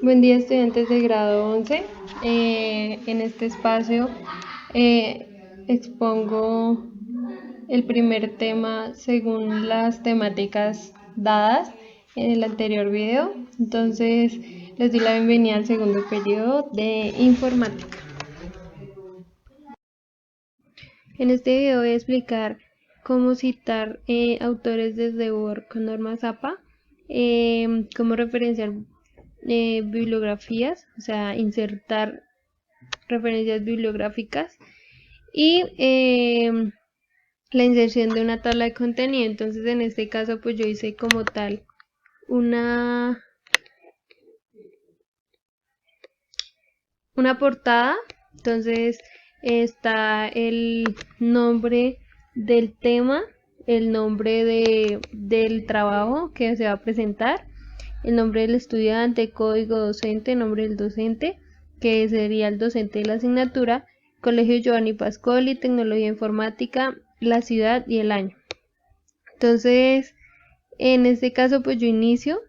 Buen día, estudiantes de grado 11. En este espacio expongo el primer tema según las temáticas dadas en el anterior video. Entonces, les doy la bienvenida al segundo periodo de informática. En este video voy a explicar cómo citar autores desde Word con normas APA, cómo referenciar bibliografías, o sea, insertar referencias bibliográficas y la inserción de una tabla de contenido. Entonces, en este caso, pues yo hice como tal una portada. Entonces está el nombre del tema, el nombre del trabajo que se va a presentar, el nombre del estudiante, código docente, nombre del docente, que sería el docente de la asignatura, Colegio Giovanni Pascoli, tecnología informática, la ciudad y el año. Entonces, en este caso, pues yo inicio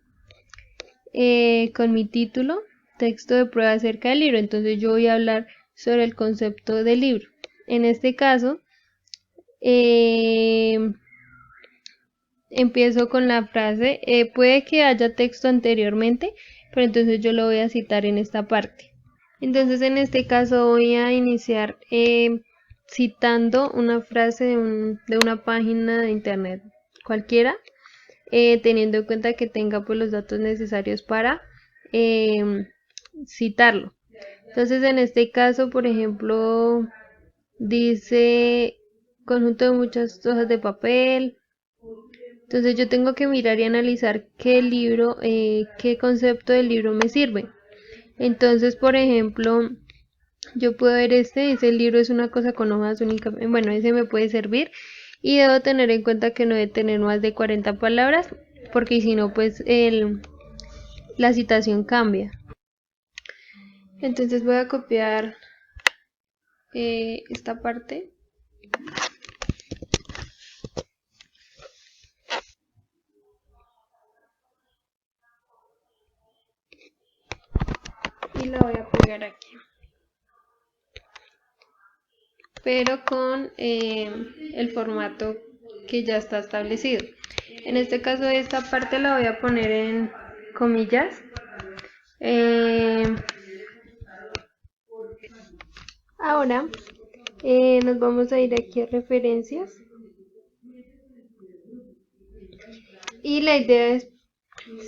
con mi título, texto de prueba acerca del libro. Entonces yo voy a hablar sobre el concepto del libro. En este caso, empiezo con la frase, puede que haya texto anteriormente, pero entonces yo lo voy a citar en esta parte. Entonces en este caso voy a iniciar citando una frase de una página de internet cualquiera, teniendo en cuenta que tenga pues los datos necesarios para citarlo. Entonces en este caso, por ejemplo, dice conjunto de muchas hojas de papel. Entonces yo tengo que mirar y analizar qué libro, qué concepto del libro me sirve. Entonces, por ejemplo, yo puedo ver ese libro es una cosa con hojas únicas, bueno, ese me puede servir y debo tener en cuenta que no debe tener más de 40 palabras, porque si no, pues la citación cambia. Entonces voy a copiar esta parte y la voy a pegar aquí, pero con el formato que ya está establecido. En este caso esta parte la voy a poner en comillas. Ahora nos vamos a ir aquí a referencias y la idea es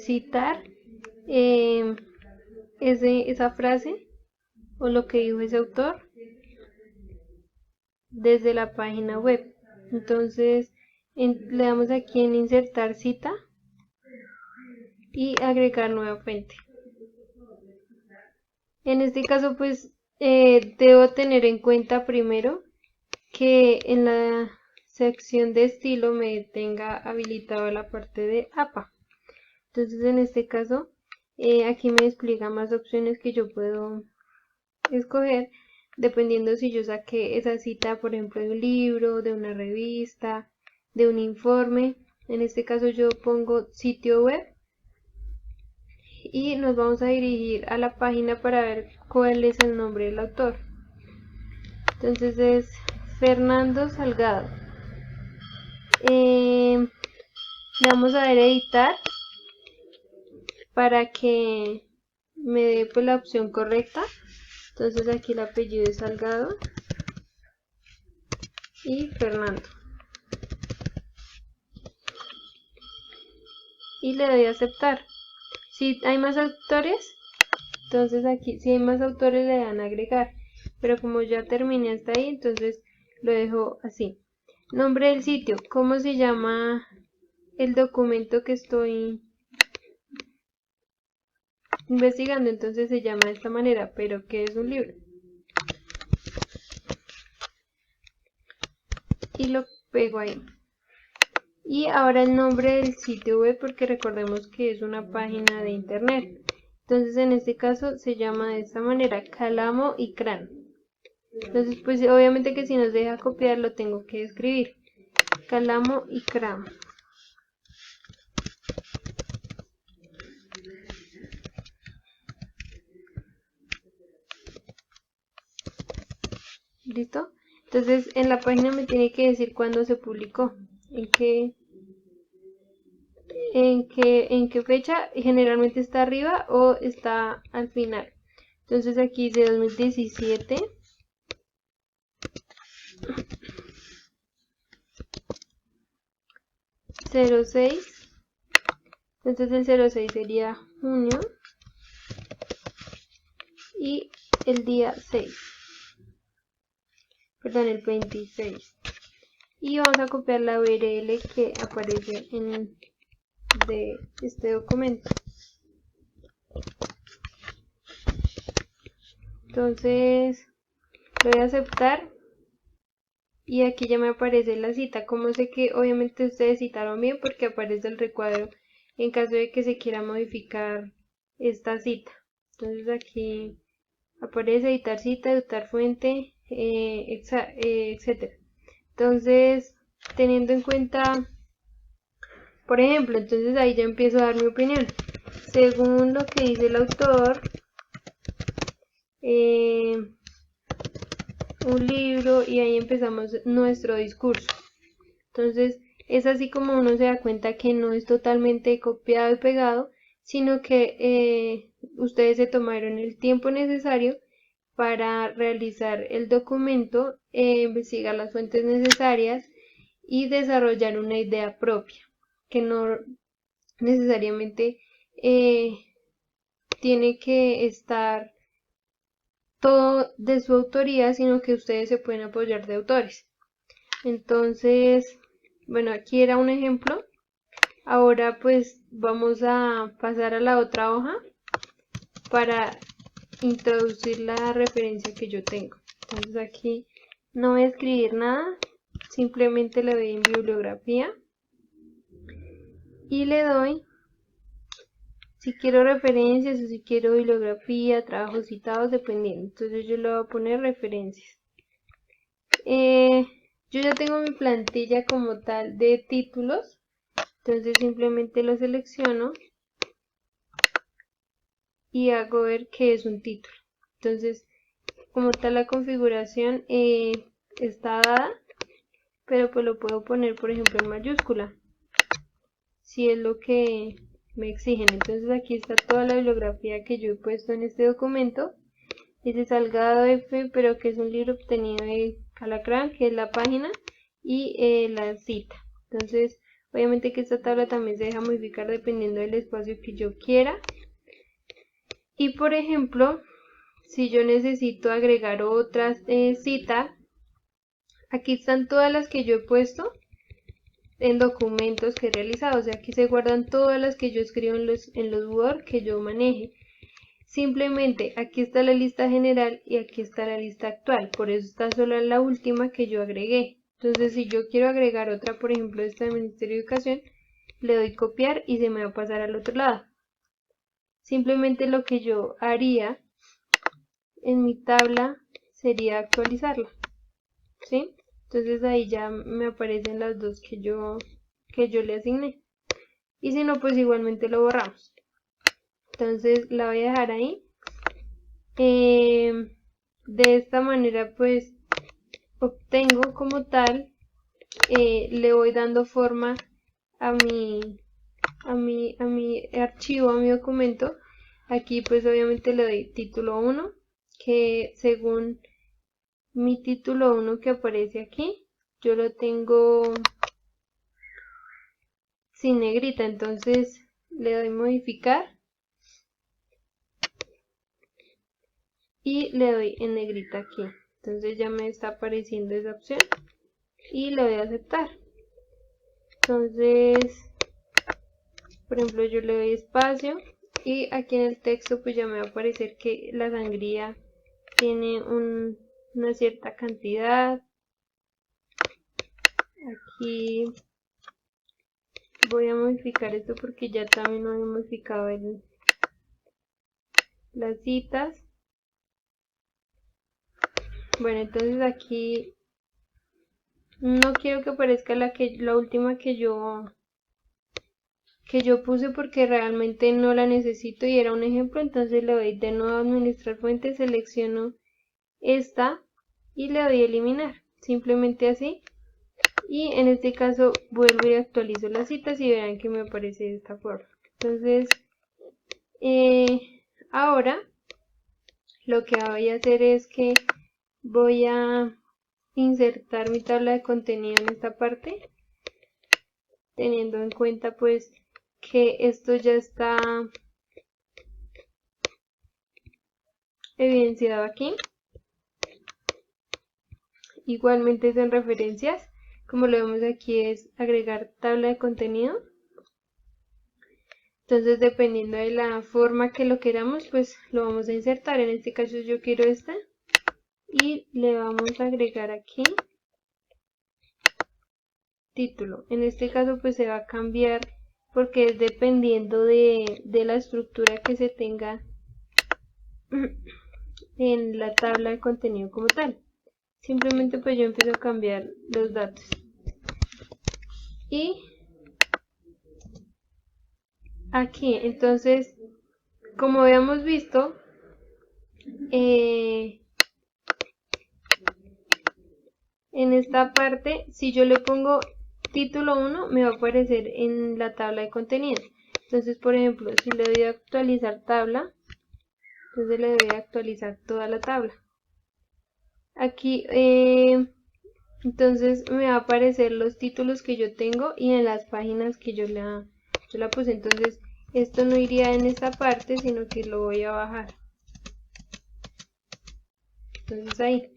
citar esa frase o lo que dijo ese autor desde la página web. Entonces le damos aquí en insertar cita y agregar nueva fuente. En este caso pues debo tener en cuenta primero que en la sección de estilo me tenga habilitado la parte de APA. Entonces en este caso aquí me explica más opciones que yo puedo escoger dependiendo si yo saqué esa cita, por ejemplo, de un libro, de una revista, de un informe. En este caso yo pongo sitio web y nos vamos a dirigir a la página para ver cuál es el nombre del autor. Entonces es Fernando Salgado. Le vamos a dar a editar para que me dé pues la opción correcta. Entonces aquí el apellido es Salgado y Fernando. Y le doy a aceptar. Si hay más autores, entonces aquí, si hay más autores le dan a agregar. Pero como ya terminé hasta ahí, entonces lo dejo así. Nombre del sitio, ¿cómo se llama el documento que estoy investigando? Entonces se llama de esta manera, pero ¿qué es un libro? Y lo pego ahí. Y ahora el nombre del sitio web, porque recordemos que es una página de internet. Entonces en este caso se llama de esta manera, Calamo y Cran. Entonces pues obviamente que si nos deja copiar lo tengo que escribir, Calamo y Cran. ¿Listo? Entonces en la página me tiene que decir cuándo se publicó, en qué fecha, generalmente está arriba o está al final. Entonces aquí dice 2017. ...06... entonces el 06 sería junio y el día 6, perdón, el 26, y vamos a copiar la URL que aparece de este documento. Entonces lo voy a aceptar y aquí ya me aparece la cita. Como sé que obviamente ustedes citaron bien, porque aparece el recuadro en caso de que se quiera modificar esta cita. Entonces aquí aparece editar cita, editar fuente, etcétera. Entonces, teniendo en cuenta, por ejemplo, entonces ahí ya empiezo a dar mi opinión. Según lo que dice el autor, un libro, y ahí empezamos nuestro discurso. Entonces, es así como uno se da cuenta que no es totalmente copiado y pegado, sino que ustedes se tomaron el tiempo necesario para realizar el documento, investigar las fuentes necesarias y desarrollar una idea propia, que no necesariamente tiene que estar todo de su autoría, sino que ustedes se pueden apoyar de autores. Entonces, bueno, aquí era un ejemplo. Ahora pues vamos a pasar a la otra hoja para introducir la referencia que yo tengo. Entonces aquí no voy a escribir nada, simplemente le doy en bibliografía y le doy si quiero referencias o si quiero bibliografía, trabajos citados, dependiendo. Entonces yo le voy a poner referencias. Yo ya tengo mi plantilla como tal de títulos, entonces simplemente lo selecciono y hago ver que es un título. Entonces, como tal la configuración está dada, pero pues lo puedo poner por ejemplo en mayúscula, si es lo que me exigen. Entonces aquí está toda la bibliografía que yo he puesto en este documento. Dice Salgado F, pero que es un libro obtenido de Calacrán, que es la página, y la cita. Entonces, obviamente que esta tabla también se deja modificar dependiendo del espacio que yo quiera. Y por ejemplo, si yo necesito agregar otras citas, aquí están todas las que yo he puesto en documentos que he realizado. O sea, aquí se guardan todas las que yo escribo en los Word que yo maneje. Simplemente aquí está la lista general y aquí está la lista actual. Por eso está solo la última que yo agregué. Entonces, si yo quiero agregar otra, por ejemplo, esta del Ministerio de Educación, le doy copiar y se me va a pasar al otro lado. Simplemente lo que yo haría en mi tabla sería actualizarla, ¿sí? Entonces ahí ya me aparecen las dos que yo le asigné. Y si no, pues igualmente lo borramos. Entonces la voy a dejar ahí. De esta manera pues obtengo como tal, le voy dando forma a mi archivo, a mi documento. Aquí pues obviamente le doy título 1, que según mi título 1 que aparece aquí, yo lo tengo sin negrita, entonces le doy modificar y le doy en negrita aquí. Entonces ya me está apareciendo esa opción y le voy a aceptar. Entonces, por ejemplo, yo le doy espacio y aquí en el texto pues ya me va a aparecer que la sangría tiene una cierta cantidad. Aquí voy a modificar esto porque ya también lo he modificado en las citas. Bueno, entonces aquí no quiero que aparezca la última que yo puse porque realmente no la necesito y era un ejemplo. Entonces le doy de nuevo a administrar fuentes, selecciono esta y le doy a eliminar, simplemente así. Y en este caso vuelvo y actualizo las citas y verán que me aparece de esta forma. Entonces ahora lo que voy a hacer es que voy a insertar mi tabla de contenido en esta parte, teniendo en cuenta pues que esto ya está evidenciado aquí. Igualmente es en referencias, como lo vemos aquí es agregar tabla de contenido. Entonces dependiendo de la forma que lo queramos pues lo vamos a insertar. En este caso yo quiero esta y le vamos a agregar aquí título. En este caso pues se va a cambiar porque es dependiendo de la estructura que se tenga en la tabla de contenido como tal. Simplemente pues yo empiezo a cambiar los datos. Y aquí, entonces, como habíamos visto, en esta parte, si yo le pongo título 1, me va a aparecer en la tabla de contenido. Entonces, por ejemplo, si le doy a actualizar tabla, entonces le doy a actualizar toda la tabla. Aquí, entonces me va a aparecer los títulos que yo tengo y en las páginas que yo la puse. Entonces, esto no iría en esta parte, sino que lo voy a bajar. Entonces ahí.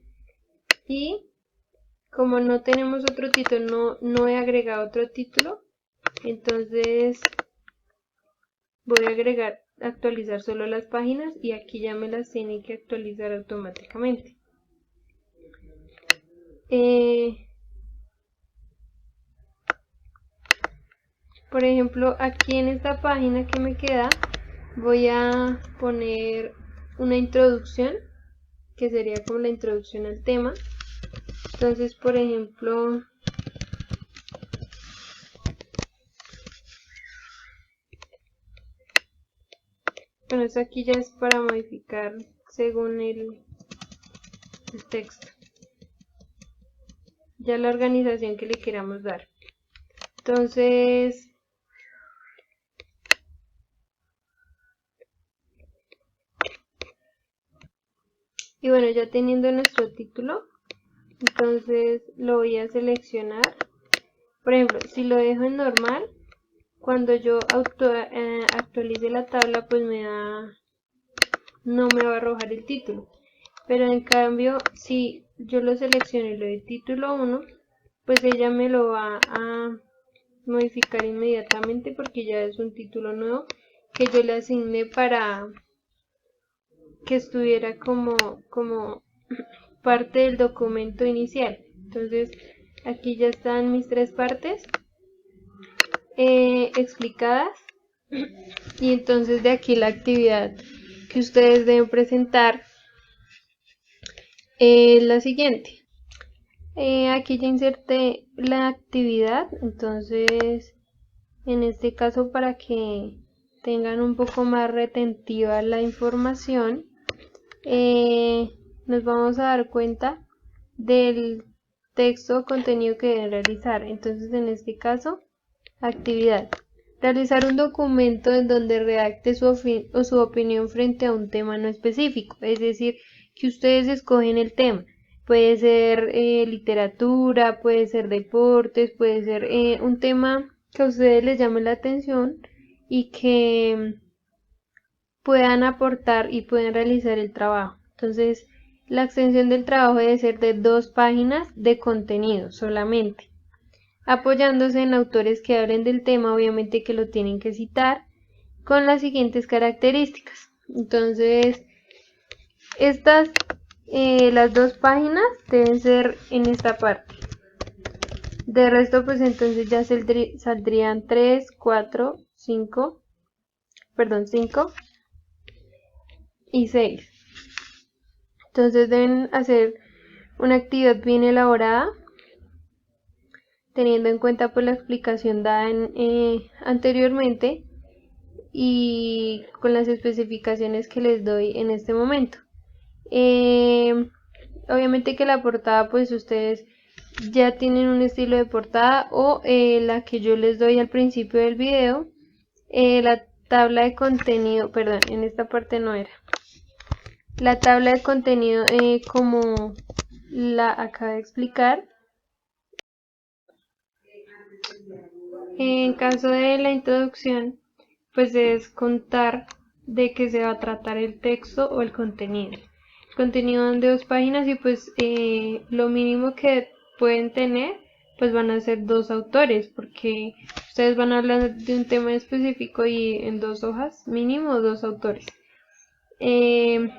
Y como no tenemos otro título, no he agregado otro título, entonces voy a agregar actualizar solo las páginas y aquí ya me las tiene que actualizar automáticamente. Por ejemplo, aquí en esta página que me queda voy a poner una introducción que sería como la introducción al tema. Entonces, por ejemplo, bueno, esto aquí ya es para modificar según el texto, ya la organización que le queramos dar. Entonces, y bueno, ya teniendo nuestro título, entonces lo voy a seleccionar. Por ejemplo, si lo dejo en normal, cuando yo actualice la tabla, pues no me va a arrojar el título. Pero en cambio, si yo lo selecciono y le doy título 1, pues ella me lo va a modificar inmediatamente porque ya es un título nuevo que yo le asigné para que estuviera como parte del documento inicial. Entonces aquí ya están mis tres partes explicadas y entonces de aquí la actividad que ustedes deben presentar es la siguiente. Aquí ya inserté la actividad, entonces en este caso para que tengan un poco más retentiva la información, nos vamos a dar cuenta del texto o contenido que deben realizar. Entonces en este caso, actividad. Realizar un documento en donde redacte su opinión frente a un tema no específico, es decir, que ustedes escogen el tema. Puede ser literatura, puede ser deportes, puede ser un tema que a ustedes les llame la atención y que puedan aportar y pueden realizar el trabajo. Entonces, la extensión del trabajo debe ser de 2 páginas de contenido solamente, apoyándose en autores que hablen del tema, obviamente que lo tienen que citar, con las siguientes características. Entonces, estas, las 2 páginas deben ser en esta parte. De resto, pues entonces ya saldrían 3, 4, 5, perdón, 5 y 6. Entonces deben hacer una actividad bien elaborada, teniendo en cuenta pues la explicación dada anteriormente y con las especificaciones que les doy en este momento. Obviamente que la portada pues ustedes ya tienen un estilo de portada o la que yo les doy al principio del video, la tabla de contenido, perdón, en esta parte no era. La tabla de contenido como la acabo de explicar. En caso de la introducción, pues es contar de qué se va a tratar el texto o el contenido. El contenido de 2 páginas y pues lo mínimo que pueden tener pues van a ser 2 autores porque ustedes van a hablar de un tema específico y en 2 hojas mínimo 2 autores. Eh,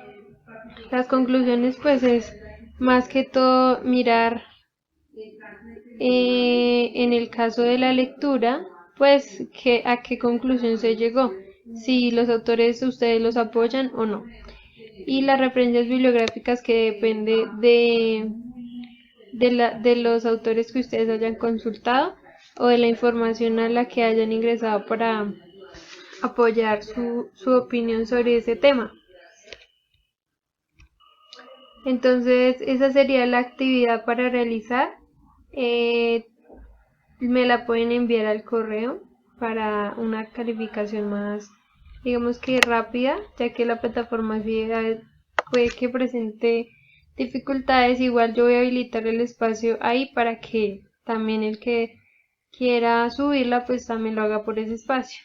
las conclusiones pues es más que todo mirar en el caso de la lectura, pues a qué conclusión se llegó, si los autores ustedes los apoyan o no. Y las referencias bibliográficas que depende de los autores que ustedes hayan consultado o de la información a la que hayan ingresado para apoyar su opinión sobre ese tema. Entonces, esa sería la actividad para realizar. Eh, Me la pueden enviar al correo para una calificación más, digamos que rápida, ya que la plataforma sí puede que presente dificultades. Igual yo voy a habilitar el espacio ahí para que también el que quiera subirla pues también lo haga por ese espacio.